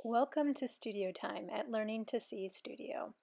Welcome to Studio Time at Learning to See Studio.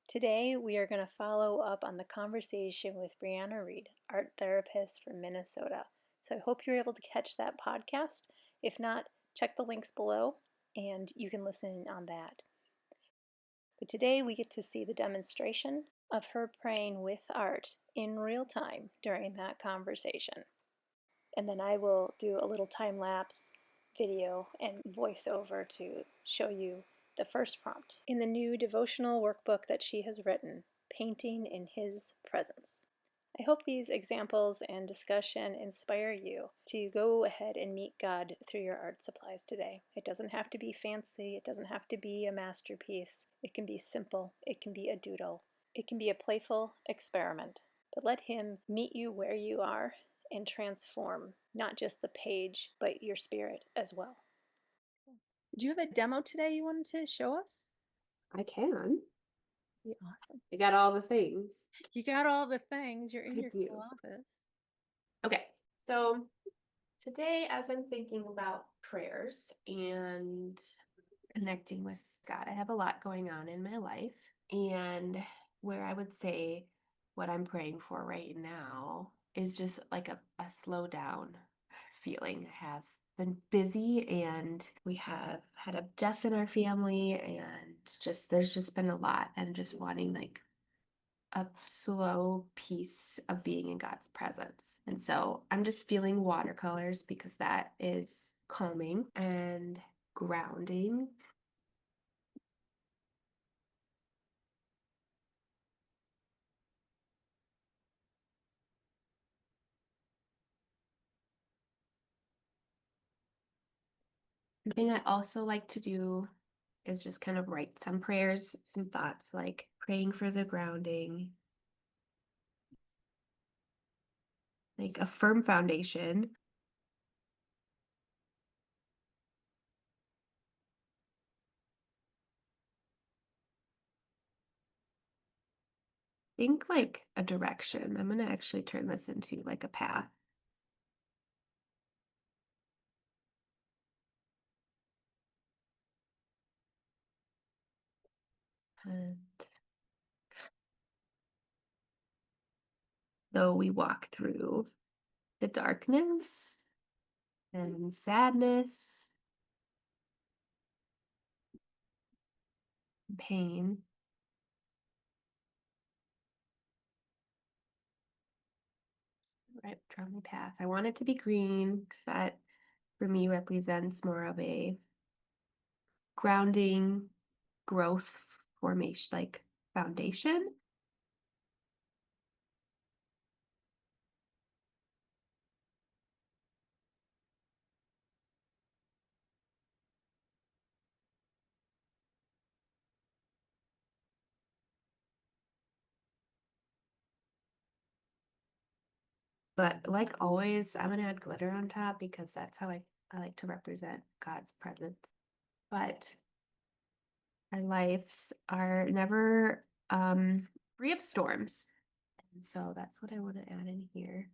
Today we are going to follow up on the conversation with Breanna Reed, art therapist from Minnesota. So I hope you're able to catch that podcast. If not, check the links below and you can listen on that. But today we get to see the demonstration of her praying with art in real time during that conversation. And then I will do a little time lapse video and voiceover to show you the first prompt in the new devotional workbook that she has written, Painting in His Presence. I hope these examples and discussion inspire you to go ahead and meet God through your art supplies today. It doesn't have to be fancy, it doesn't have to be a masterpiece. It can be simple, it can be a doodle, it can be a playful experiment. But let Him meet you where you are and transform not just the page, but your spirit as well. Did you have a demo today you wanted to show us? I can. Be awesome. I got all the things. You got all the things. You're in I your do. office. Okay, so today, as I'm thinking about prayers and connecting with God, I have a lot going on in my life. And where I would say what I'm praying for right now is just like a slow down feeling. I have been busy and we have had a death in our family and there's just been a lot and just wanting like a slow piece of being in God's presence. And so I'm just feeling watercolors because that is calming and grounding. The thing I also like to do is just kind of write some prayers, some thoughts, like praying for the grounding, like a firm foundation. Think like a direction. I'm going to actually turn this into like a path. And though we walk through the darkness and sadness, pain, right, draw my path. I want it to be green. That for me represents more of a grounding, growth formation, like foundation. But like always, I'm gonna add glitter on top because that's how I like to represent God's presence. But our lives are never free of storms. And so that's what I want to add in here.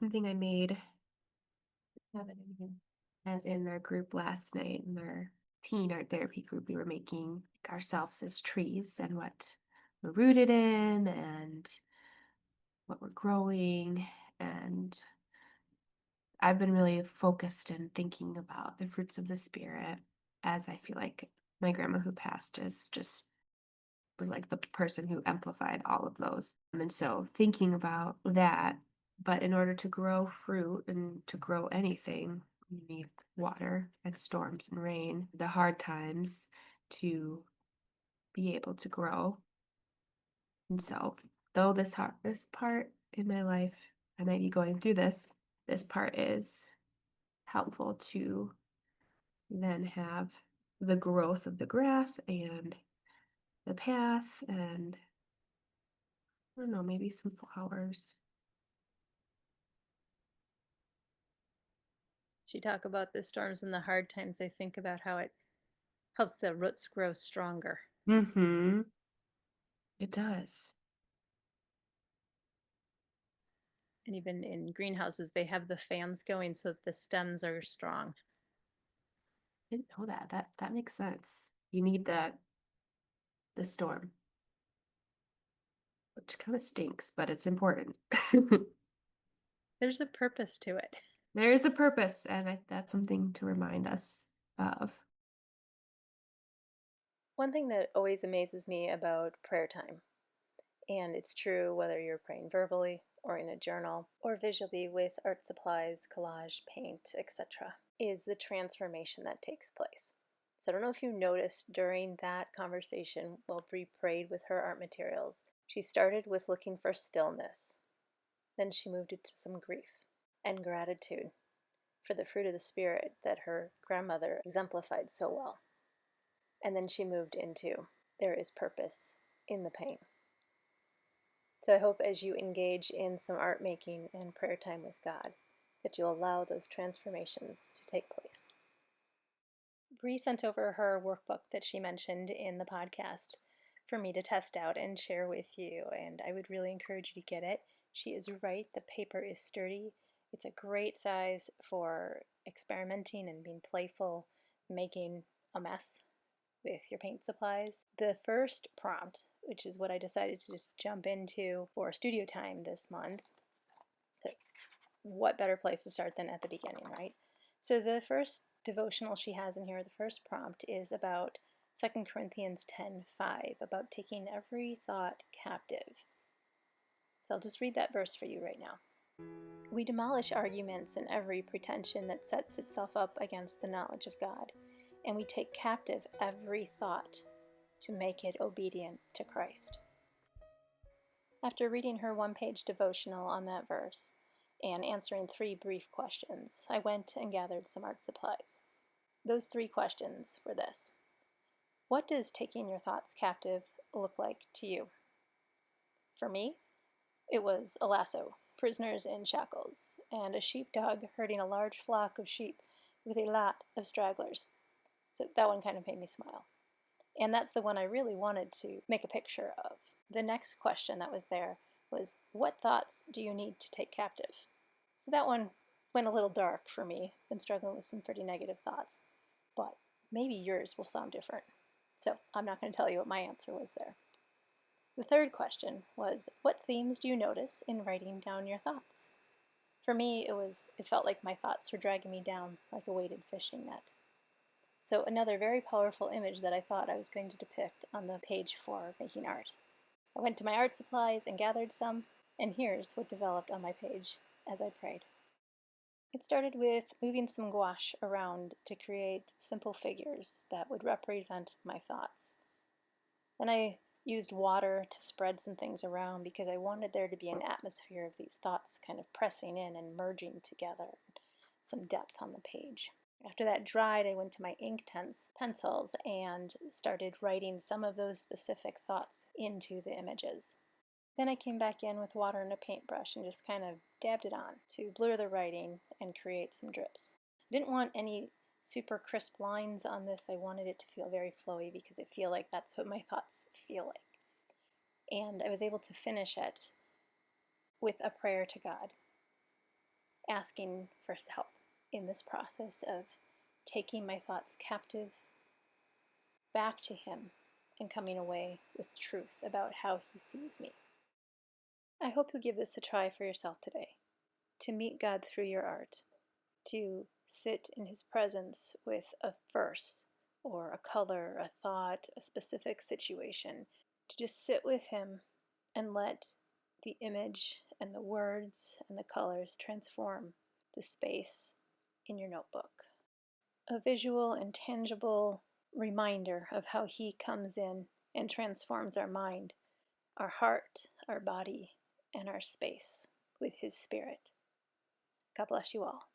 something I made, have it in here, and in our group last night, in our teen art therapy group, we were making ourselves as trees and what we're rooted in and what we're growing. And I've been really focused and thinking about the fruits of the spirit, as I feel like my grandma who passed is just was like the person who amplified all of those. And so thinking about that, but in order to grow fruit and to grow anything, you need water and storms and rain, the hard times to be able to grow. And so though this part in my life, I might be going through this part is helpful to then have the growth of the grass and the path and I don't know, maybe some flowers. She talk about the storms and the hard times. I think about how it helps the roots grow stronger. Mm-hmm. It does. And even in greenhouses, they have the fans going so that the stems are strong. I didn't know that. That makes sense. You need the storm, which kind of stinks, but it's important. There's a purpose to it. There is a purpose, and that's something to remind us of. One thing that always amazes me about prayer time, and it's true whether you're praying verbally or in a journal or visually with art supplies, collage, paint, etc., is the transformation that takes place. So I don't know if you noticed during that conversation while Bre prayed with her art materials, she started with looking for stillness. Then she moved it to some grief and gratitude for the fruit of the Spirit that her grandmother exemplified so well. And then she moved into there is purpose in the pain. So I hope as you engage in some art making and prayer time with God, that you'll allow those transformations to take place. Bree sent over her workbook that she mentioned in the podcast for me to test out and share with you, and I would really encourage you to get it. She is right, the paper is sturdy. It's a great size for experimenting and being playful, making a mess with your paint supplies. The first prompt, which is what I decided to just jump into for studio time this month, what better place to start than at the beginning, right? So the first devotional she has in here, the first prompt, is about 2 Corinthians 10:5, about taking every thought captive. So I'll just read that verse for you right now. We demolish arguments and every pretension that sets itself up against the knowledge of God, and we take captive every thought to make it obedient to Christ. After reading her one-page devotional on that verse and answering 3 brief questions, I went and gathered some art supplies. Those 3 questions were this: what does taking your thoughts captive look like to you? For me, it was a lasso, prisoners in shackles, and a sheepdog herding a large flock of sheep with a lot of stragglers. So that one kind of made me smile. And that's the one I really wanted to make a picture of. The next question that was there was, what thoughts do you need to take captive? So that one went a little dark for me. Been struggling with some pretty negative thoughts. But maybe yours will sound different. So I'm not going to tell you what my answer was there. The third question was, what themes do you notice in writing down your thoughts? For me, it felt like my thoughts were dragging me down like a weighted fishing net. So another very powerful image that I thought I was going to depict on the page for making art. I went to my art supplies and gathered some, and here's what developed on my page as I prayed. It started with moving some gouache around to create simple figures that would represent my thoughts. Then I used water to spread some things around because I wanted there to be an atmosphere of these thoughts kind of pressing in and merging together, some depth on the page. After that dried, I went to my Inktense pencils and started writing some of those specific thoughts into the images. Then I came back in with water and a paintbrush and just kind of dabbed it on to blur the writing and create some drips. I didn't want any super crisp lines on this. I wanted it to feel very flowy because I feel like that's what my thoughts feel like. And I was able to finish it with a prayer to God. asking for his help in this process of taking my thoughts captive back to him and coming away with truth about how he sees me. I hope you'll give this a try for yourself today, to meet God through your art, to sit in his presence with a verse or a color, a thought, a specific situation, to just sit with him and let the image and the words and the colors transform the space in your notebook. A visual and tangible reminder of how he comes in and transforms our mind, our heart, our body, and our space with his spirit. God bless you all.